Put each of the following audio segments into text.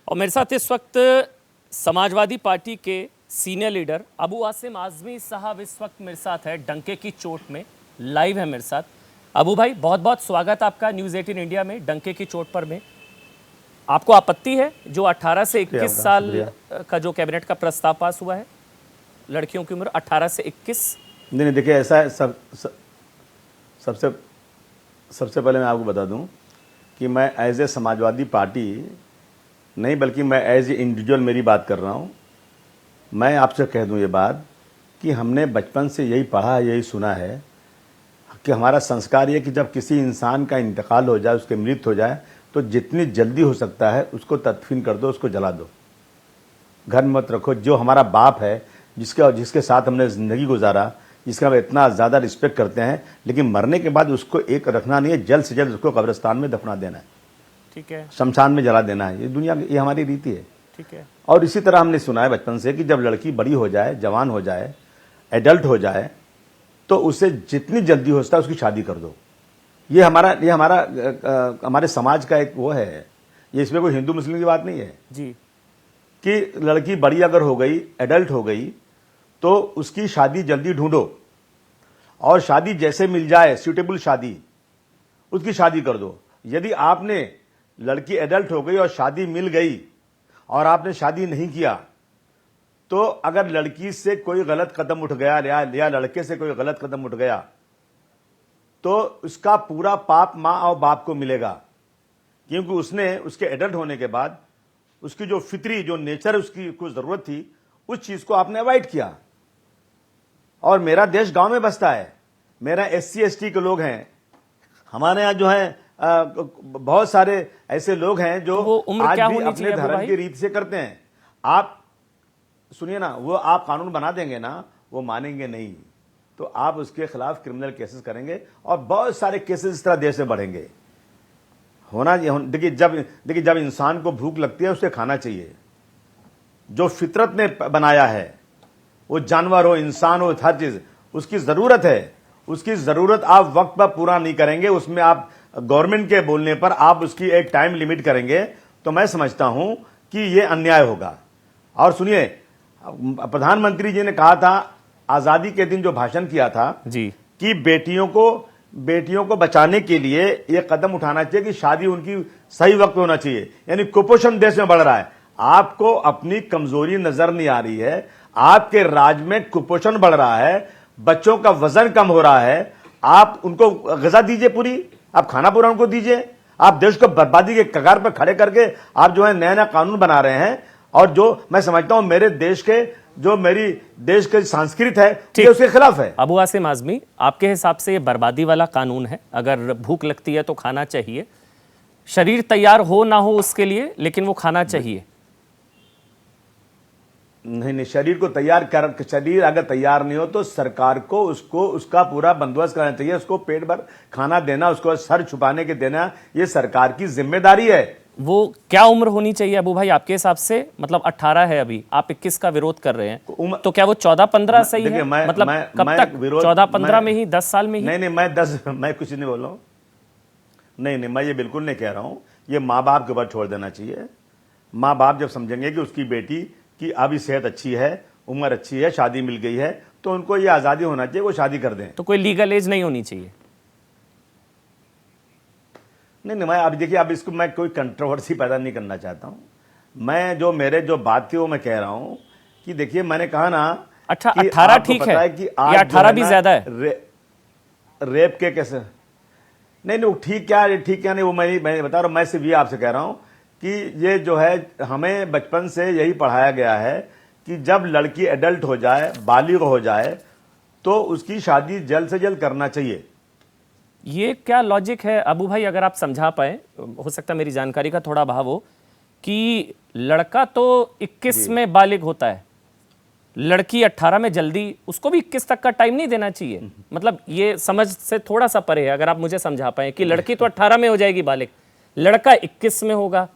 और मेरे साथ इस वक्त समाजवादी पार्टी के सीनियर लीडर अबू आसिम आजमी साहब इस वक्त मेरे साथ है, डंके की चोट में लाइव है मेरे साथ। अबू भाई, बहुत बहुत स्वागत आपका न्यूज़ 18 इंडिया में। डंके की चोट पर में आपको आपत्ति है जो 18 से 21 साल का जो कैबिनेट का प्रस्ताव पास हुआ है, लड़कियों की उम्र 18 से 21? नहीं, देखिए ऐसा है, सबसे पहले मैं आपको बता दूं कि मैं एज ए समाजवादी पार्टी नहीं, बल्कि मैं एज ए इंडिविजुअल मेरी बात कर रहा हूं। मैं आपसे कह दूं ये बात कि हमने बचपन से यही पढ़ा, यही सुना है कि हमारा संस्कार ये कि जब किसी इंसान का इंतकाल हो जाए, उसके मृत्यु हो जाए, तो जितनी जल्दी हो सकता है उसको तदफीन कर दो, उसको जला दो, घर में मत रखो। जो हमारा बाप है, जिसके साथ हमने ज़िंदगी गुजारा, जिसका हम इतना ज़्यादा रिस्पेक्ट करते हैं, लेकिन मरने के बाद उसको एक रखना नहीं है, जल्द से जल्द उसको कब्रिस्तान में दफना देना है, ठीक है, शमशान में जला देना है। ये दुनिया, ये हमारी रीति है, ठीक है। और इसी तरह हमने सुना है बचपन से कि जब लड़की बड़ी हो जाए, जवान हो जाए, एडल्ट हो जाए, तो उसे जितनी जल्दी हो सकता है उसकी शादी कर दो। ये हमारे समाज का एक वो है, ये इसमें कोई हिंदू मुस्लिम की बात नहीं है जी, कि लड़की बड़ी अगर हो गई, एडल्ट हो गई, तो उसकी शादी जल्दी ढूंढो, और शादी जैसे मिल जाए, सूटेबल शादी, उसकी शादी कर दो। यदि आपने लड़की एडल्ट हो गई और शादी मिल गई और आपने शादी नहीं किया, तो अगर लड़की से कोई गलत कदम उठ गया या लड़के से कोई गलत कदम उठ गया, तो उसका पूरा पाप मां और बाप को मिलेगा, क्योंकि उसने उसके एडल्ट होने के बाद उसकी जो फितरी, जो नेचर उसकी कुछ जरूरत थी, उस चीज को आपने अवॉइड किया। और मेरा देश गांव में बसता है, मेरा SC ST के लोग हैं, हमारे यहाँ जो है बहुत सारे ऐसे लोग हैं जो आज भी अपने धर्म की रीत से करते हैं। आप सुनिए ना, वो आप कानून बना देंगे ना, वो मानेंगे नहीं, तो आप उसके खिलाफ क्रिमिनल केसेस करेंगे और बहुत सारे केसेस इस तरह देश में बढ़ेंगे। देखिए जब इंसान को भूख लगती है उसे खाना चाहिए। जो फितरत ने बनाया है, वो जानवर हो, इंसान हो, हर चीज उसकी जरूरत है। उसकी जरूरत आप वक्त पर पूरा नहीं करेंगे, उसमें आप गवर्नमेंट के बोलने पर आप उसकी एक टाइम लिमिट करेंगे, तो मैं समझता हूं कि यह अन्याय होगा। और सुनिए, प्रधानमंत्री जी ने कहा था आजादी के दिन जो भाषण किया था जी, कि बेटियों को बचाने के लिए यह कदम उठाना चाहिए कि शादी उनकी सही वक्त होना चाहिए। यानी कुपोषण देश में बढ़ रहा है। आपको अपनी कमजोरी नजर नहीं आ रही है, आपके राज्य में कुपोषण बढ़ रहा है, बच्चों का वजन कम हो रहा है। आप उनको ग़िज़ा दीजिए, पूरी आप खाना पूरा उनको दीजिए। आप देश को बर्बादी के कगार पर खड़े करके आप जो है नया कानून बना रहे हैं, और जो मैं समझता हूं मेरी देश के संस्कृति है, ये उसके खिलाफ है। अबू आसिम आजमी, आपके हिसाब से ये बर्बादी वाला कानून है? अगर भूख लगती है तो खाना चाहिए, शरीर तैयार हो ना हो उसके लिए, लेकिन वो खाना चाहिए। नहीं, शरीर अगर तैयार नहीं हो तो सरकार को उसका पूरा बंदोबस्त करना चाहिए। उसको पेट भर खाना देना, उसको सर छुपाने के देना, ये सरकार की जिम्मेदारी है। वो क्या उम्र होनी चाहिए अबू भाई आपके हिसाब से? मतलब 18 है अभी, आप 21 का विरोध कर रहे हैं, तो क्या वो 14-15 सही है? मतलब कब तक? 14-15 में ही, 10 साल में ही? नहीं, मैं कुछ नहीं बोल रहा हूं। नहीं, मैं ये बिल्कुल नहीं कह रहा हूं। ये माँ बाप के ऊपर छोड़ देना चाहिए। माँ बाप जब समझेंगे कि उसकी बेटी की अभी सेहत अच्छी है, उम्र अच्छी है, शादी मिल गई है, तो उनको ये आजादी होना चाहिए, वो शादी कर दें। तो कोई लीगल एज नहीं होनी चाहिए? नहीं, मैं अभी देखिए, अब इसको मैं कोई कंट्रोवर्सी पैदा नहीं करना चाहता हूं। मैं मेरे जो बात थी वो मैं कह रहा हूं कि देखिए, मैंने कहा ना, 18 ठीक है कि या 18 भी ज्यादा है? रेप के कैसे? नहीं, ठीक क्या नहीं, वो मैं बता रहा हूं। मैं सिर्फ ये आपसे कह रहा हूं कि ये जो है, हमें बचपन से यही पढ़ाया गया है कि जब लड़की एडल्ट हो जाए, बालिग हो जाए, तो उसकी शादी जल्द से जल्द करना चाहिए। ये क्या लॉजिक है अबू भाई, अगर आप समझा पाए? हो सकता है मेरी जानकारी का थोड़ा अभाव हो कि लड़का तो 21 में बालिग होता है, लड़की 18 में जल्दी, उसको भी 21 तक का टाइम नहीं देना चाहिए? मतलब ये समझ से थोड़ा सा परे है, अगर आप मुझे समझा पाए कि लड़की तो 18 में हो जाएगी बालिग, लड़का 21 में होगा,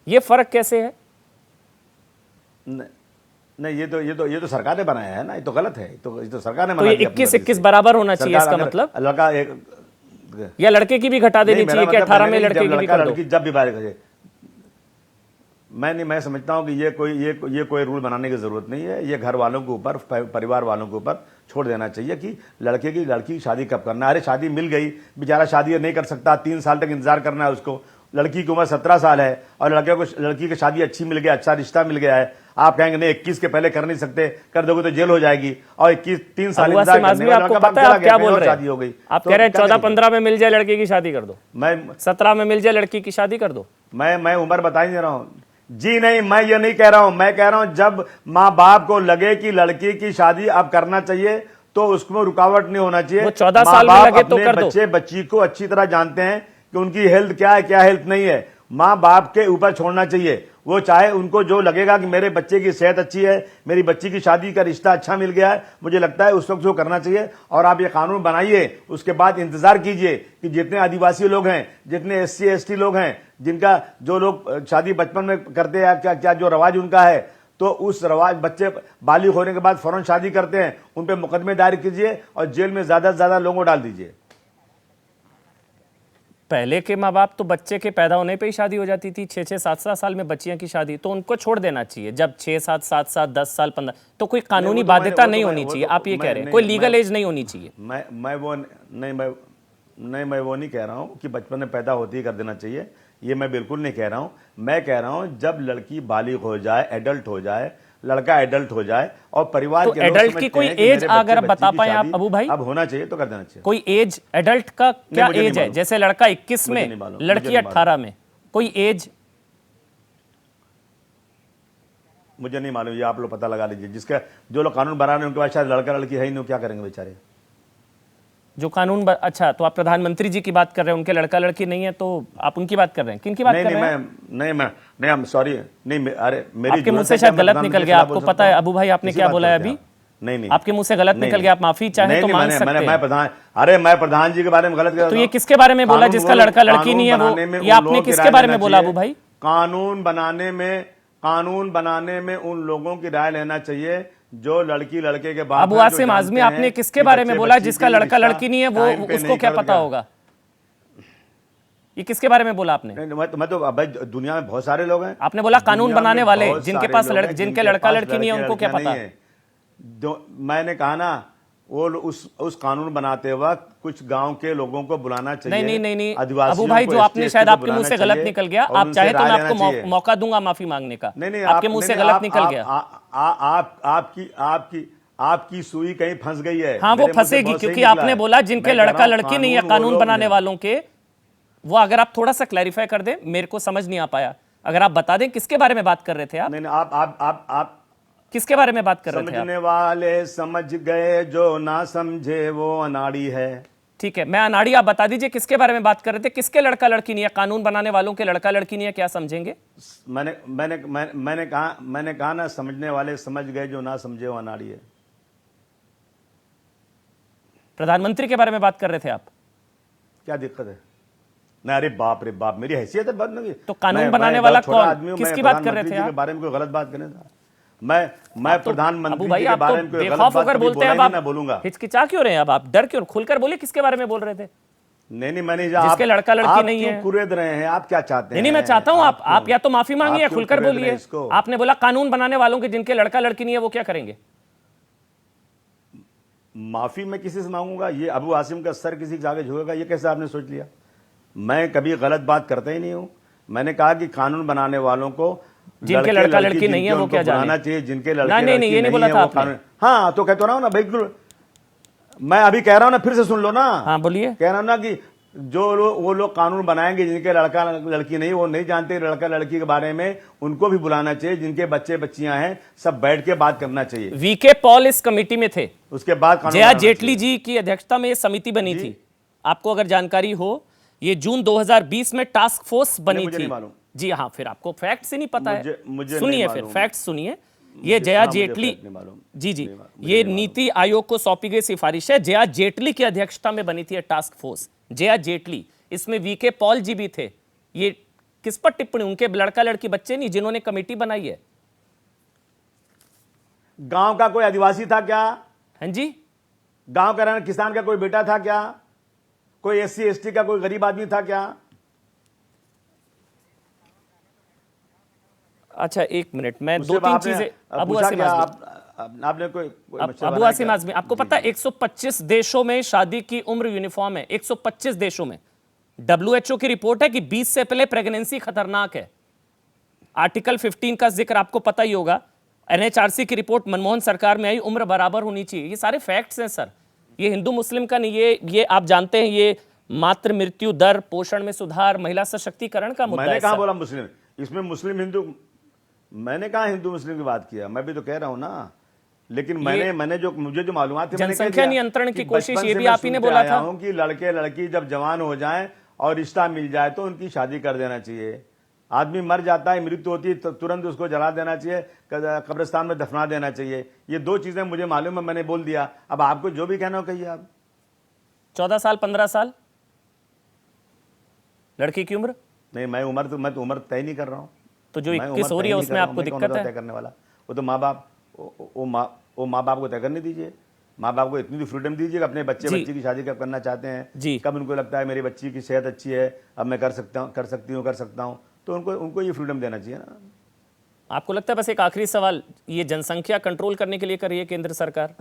ये फर्क कैसे है? नहीं, ये तो सरकार ने बनाया है ना, ये तो गलत है। ये तो सरकार ने बनाया। तो ये 21-21 बराबर होना चाहिए, इसका मतलब? लड़का या लड़के की भी घटा देनी चाहिए कि 18 में लड़के की भी कर दो? लड़की जब भी बालिग हो जाए, मैं समझता हूं कि ये कोई रूल बनाने की जरूरत नहीं है। ये घर वालों के ऊपर, परिवार वालों के ऊपर छोड़ देना चाहिए कि लड़की की शादी कब करना है। अरे शादी मिल गई, बेचारा शादी नहीं कर सकता, 3 साल तक इंतजार करना है उसको। लड़की की उम्र 17 साल है और लड़की की शादी अच्छी मिल गया, अच्छा रिश्ता मिल गया है। आप कहेंगे नहीं 21 के पहले कर नहीं सकते, कर दोगे तो जेल हो जाएगी। और 3 साल इंतजार करने में आपको पता है आप क्या बोल रहे शादी हो गई। आप कह रहे हैं 14-15 में मिल जाए लड़की की शादी कर दो, मैं 17 में मिल जाए लड़की की शादी कर दो। मैं उम्र बता ही दे रहा हूं जी। नहीं, मैं ये नहीं कह रहा हूं। मैं कह रहा हूं जब माँ बाप को लगे कि लड़की की शादी अब करना चाहिए तो उसमें रुकावट नहीं होना चाहिए। वो 14 साल में लगे तो कर दो। बच्चे बच्ची को अच्छी तरह जानते हैं कि उनकी हेल्थ क्या है, क्या हेल्थ नहीं है। माँ बाप के ऊपर छोड़ना चाहिए। वो चाहे उनको जो लगेगा कि मेरे बच्चे की सेहत अच्छी है, मेरी बच्ची की शादी का रिश्ता अच्छा मिल गया है, मुझे लगता है उस वक्त जो करना चाहिए। और आप ये कानून बनाइए, उसके बाद इंतजार कीजिए कि जितने आदिवासी लोग हैं, जितने SC ST लोग हैं, जिनका जो लोग शादी बचपन में करते हैं, क्या क्या जो रवाज उनका है, तो उस रवाज बच्चे बालिग होने के बाद फौरन शादी करते हैं, उन पे मुकदमे दायर कीजिए और जेल में ज्यादा से ज्यादा लोगों को डाल दीजिए। पहले के माँ बाप तो बच्चे के पैदा होने पे ही शादी हो जाती थी, 6-6, 7-7 साल में बच्चियों की शादी, तो उनको छोड़ देना चाहिए। जब 6-7, 7-7, 10 साल, 15, तो कोई कानूनी बाध्यता नहीं होनी चाहिए। आप ये कह रहे हैं कोई लीगल एज नहीं होनी चाहिए। मैं वो नहीं कह रहा हूं कि बचपन में पैदा होते ही कर देना चाहिए। ये मैं बिल्कुल नहीं कह रहा हूं। मैं कह रहा हूं जब लड़की बालिग हो जाए, एडल्ट हो जाए, लड़का एडल्ट हो जाए और परिवार तो के लोग एडल्ट समझते की कोई हैं कि एज मेरे अगर बच्चे बता की पाए आप शादी अबू भाई, अब होना चाहिए तो कर देना चाहिए। कोई एज एडल्ट का क्या मुझे नहीं एज है? मालूम। जैसे लड़का 21 मुझे में, नहीं मालूम, लड़की मुझे नहीं 18 में, कोई एज? मुझे नहीं मालूम, ये आप लोग पता लगा लीजिए। जिसका जो लोग कानून बना रहे हैं उनके पास शायद लड़का लड़की है ही नहीं, क्या करेंगे बेचारे। जो कानून अच्छा, तो आप प्रधानमंत्री जी की बात कर रहे हैं, उनके लड़का लड़की नहीं है, तो आप उनकी बात कर रहे हैं? किन की बात कर रहे हैं? नहीं, I'm sorry, नहीं, अरे मेरी आपके मुंह से शायद गलत निकल गया। आपको पता है अबू भाई आपने क्या बोला है अभी? नहीं, आपके मुंह से गलत निकल गया, आप माफी चाहे तो मांग सकते हैं। मैं प्रधान जी के बारे में गलत कह रहा तो ये किसके बारे में बोला जिसका लड़का लड़की नहीं है? वो ये आपने किसके बारे में बोला अबू भाई? कानून बनाने में उन लोगों की राय लेना चाहिए जो लड़की लड़के के बाप। अबू आसिम आजमी, आपने किसके बारे में बोला जिसका लड़का लड़की नहीं है? वो उसको क्या पता होगा? ये किसके बारे में बोला आपने? मैं तो भाई दुनिया में बहुत सारे लोग हैं। आपने बोला कानून बनाने वाले, जिनके पास जिनके लड़का लड़की नहीं है उनको क्या पता? मैंने कहा ना, वो उस कानून बनाते वक्त कुछ गांव के लोगों को बुलाना चाहिए। नहीं अबू भाई, जो आपने शायद आपके मुंह से गलत निकल गया, आप चाहे तो मैं आपको मौका दूंगा माफी मांगने का। नहीं, आपके मुंह से गलत निकल गया। आपकी सुई कहीं फंस गई है। हाँ, वो फंसेगी, क्योंकि आपने बोला जिनके लड़का लड़की नहीं है कानून बनाने वालों के। वो अगर आप थोड़ा सा क्लैरिफाई कर दें, मेरे को समझ नहीं आ पाया। अगर आप बता दें किसके बारे में बात कर रहे थे आप? नहीं, आप किसके बारे में बात कर रहे थे? समझने वाले समझ गए, जो ना समझे वो अनाड़ी है। ठीक है, मैं अनाड़ी, आप बता दीजिए किसके बारे में बात कर रहे थे? किसके लड़का लड़की नहीं है? कानून बनाने वालों के लड़का लड़की नहीं है, क्या समझेंगे? मैंने कहा ना, समझने वाले समझ गए, जो ना समझे वो अनाड़ी है। प्रधानमंत्री के बारे में बात कर रहे थे आप? क्या दिक्कत है? ना, अरे बाप रे बाप, मेरी हैसियत है बात नहीं। तो कानून बनाने वाला कौन? किसकी बात कर रहे थे आप? बारे में कोई गलत बात करने था? मैं प्रधानमंत्री के बारे में कोई गलत बेखौफ बात होकर बोलते हैं, अब बोलूंगा। हिचकिचा क्यों रहे हैं अब आप? डर क्यों? खुलकर बोलिए किसके बारे में बोल रहे थे? नहीं, मैंने जिसके लड़का लड़की नहीं है। कुरेद रहे हैं, आप क्या चाहते हैं? नहीं, मैं चाहता हूं आप या तो माफी मांगिए या खुलकर बोलिए। आपने बोला कानून बनाने वालों के जिनके लड़का लड़की नहीं है वो क्या करेंगे? माफी मैं किसी से मांगूंगा? ये अबू आसिम का सर किसी के आगे झुकेगा? ये कैसे आपने सोच लिया? मैं कभी गलत बात करता ही नहीं हूं। मैंने कहा कि कानून बनाने वालों को जिनके लड़का लड़की नहीं है वो क्या बनाना चाहिए, जिनके लड़के नहीं, ये नहीं बोला था आपने। हाँ, तो कहता हूं ना, बिल्कुल। मैं अभी कह रहा हूं ना, फिर से सुन लो ना। हाँ, बोलिए। कह रहा हूं ना कि वो लोग कानून बनाएंगे जिनके लड़का लड़की नहीं, वो नहीं जानते लड़का लड़की के बारे में, उनको भी बुलाना चाहिए। जिनके बच्चे बच्चियां हैं, सब बैठ के बात करना चाहिए। वीके पॉल इस कमेटी में थे। उसके बाद जया जेटली जी की अध्यक्षता में समिति बनी थी। आपको अगर जानकारी हो, ये जून 2020 में टास्क फोर्स बनी थी। जी हाँ, फिर आपको फैक्ट्स ही नहीं पता है। सुनिए, फिर फैक्ट्स सुनिए। ये जया जेटली, जी, ये नीति आयोग को सौंपी गई सिफारिश है। जया जेटली की अध्यक्षता में बनी थी टास्क फोर्स। जया जेटली, इसमें वीके पॉल जी भी थे। ये किस पर टिप्पणी? उनके लड़का लड़की बच्चे नहीं, जिन्होंने कमेटी बनाई है। गांव का कोई आदिवासी था क्या? हाँ जी, गांव का रहने किसान का कोई बेटा था क्या? कोई SC ST का कोई गरीब आदमी था क्या? अच्छा एक मिनट, मैं उससे दो तीन आपने चीजें अबू पूछा आसिम क्या आजमी, आपने कोई मसला अबू बनाया आसिम क्या? आजमी, आपको जी, पता है जी। 125 देशों में शादी की उम्र यूनिफॉर्म है, 125 देशों में। WHO की रिपोर्ट है कि 20 से पहले प्रेगनेंसी खतरनाक है। आर्टिकल 15 का जिक्र आपको पता ही होगा। NHRC की रिपोर्ट मनमोहन सरकार में आई, उम्र बराबर होनी चाहिए। ये सारे फैक्ट्स हैं सर, ये हिंदू मुस्लिम का नहीं, ये आप जानते हैं, ये मातृ मृत्यु दर, पोषण में सुधार, महिला सशक्तिकरण का मुद्दा मैंने है कहा सर। बोला मुस्लिम, इसमें मुस्लिम हिंदू, मैंने कहा हिंदू मुस्लिम की बात किया, मैं भी तो कह रहा हूं ना। लेकिन मैंने जो मुझे जो मालूमात थी मैंने कह जनसंख्या दिया नियंत्रण की कि कोशिश बचपन ये से भी मैं आप ही ने सुनते बोला आया था। हूं कि लड़के लड़की जब जवान हो जाएं और रिश्ता मिल जाए तो उनकी शादी कर देना चाहिए। आदमी मर जाता है, मृत्यु होती है तो तुरंत उसको जला देना चाहिए, कब्रिस्तान में दफना देना चाहिए। ये दो चीजें मुझे मालूम है, मैंने बोल दिया। अब आपको जो भी कहना हो कहिए आप। 14 साल 15 साल लड़की की उम्र, नहीं, मैं तो उम्र तय नहीं कर रहा हूं। तो जो मैं 21 उम्र हो तय रही है नहीं उसमें कर रहा हूं। आपको मैं कौन दिक्कत होता तय है? करने वाला? वो तो माँ बाप, वो माँ बाप को तय करने दीजिए। माँ बाप को इतनी तो फ्रीडम दीजिए कि अपने जी। बच्चे की शादी कब करना चाहते हैं, जी। कब उनको लगता है मेरी बच्ची की सेहत अच्छी है, अब मैं कर सकता हूँ, तो उनको ये फ्रीडम देना चाहिए ना। आपको लगता है, बस एक आखिरी सवाल, ये जनसंख्या कंट्रोल करने के लिए कर रही है केंद्र सरकार?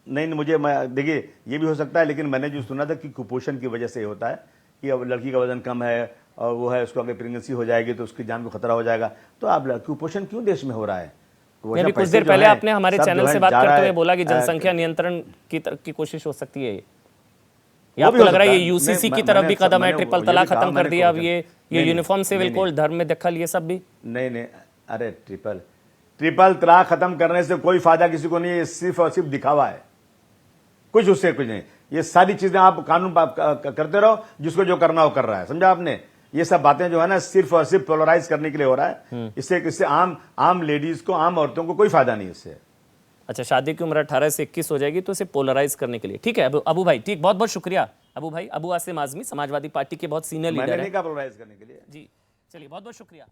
नहीं, मुझे देखिए ये भी हो सकता है, लेकिन मैंने जो सुना था कि कुपोषण की वजह से होता है कि अब लड़की का वजन कम है और वो है, उसको अगर प्रेगनेंसी हो जाएगी तो उसकी जान को खतरा हो जाएगा। तो अब कुपोषण क्यों देश में हो रहा है? अभी कुछ देर पहले आपने हमारे चैनल से बात करते हुए बोला कि जनसंख्या नियंत्रण की कोशिश हो सकती है। ये आपको लग रहा है ये यूसीसी की तरफ भी कदम है, ट्रिपल तलाक खत्म कर दिया, अब ये यूनिफॉर्म सिविल कोड, धर्म में दखल, ये सब भी? नहीं, अरे ट्रिपल तलाक खत्म करने से कोई फायदा किसी को नहीं है, सिर्फ और सिर्फ दिखावा है, कुछ उससे कुछ नहीं। ये सारी चीजें आप कानून करते रहो, जिसको जो करना हो कर रहा है, समझा आपने? ये सब बातें जो है ना सिर्फ और सिर्फ पोलराइज करने के लिए हो रहा है। इससे आम लेडीज को, आम औरतों को कोई फायदा नहीं इससे। अच्छा, शादी की उम्र 18 से 21 हो जाएगी तो इसे पोलराइज करने के लिए। ठीक है अबू भाई, ठीक, बहुत बहुत शुक्रिया अबू भाई। अबू आसिम आजमी समाजवादी पार्टी के बहुत सीनियर लीडर है। मैंने नहीं कहा पोलराइज करने के लिए। जी चलिए, बहुत बहुत शुक्रिया।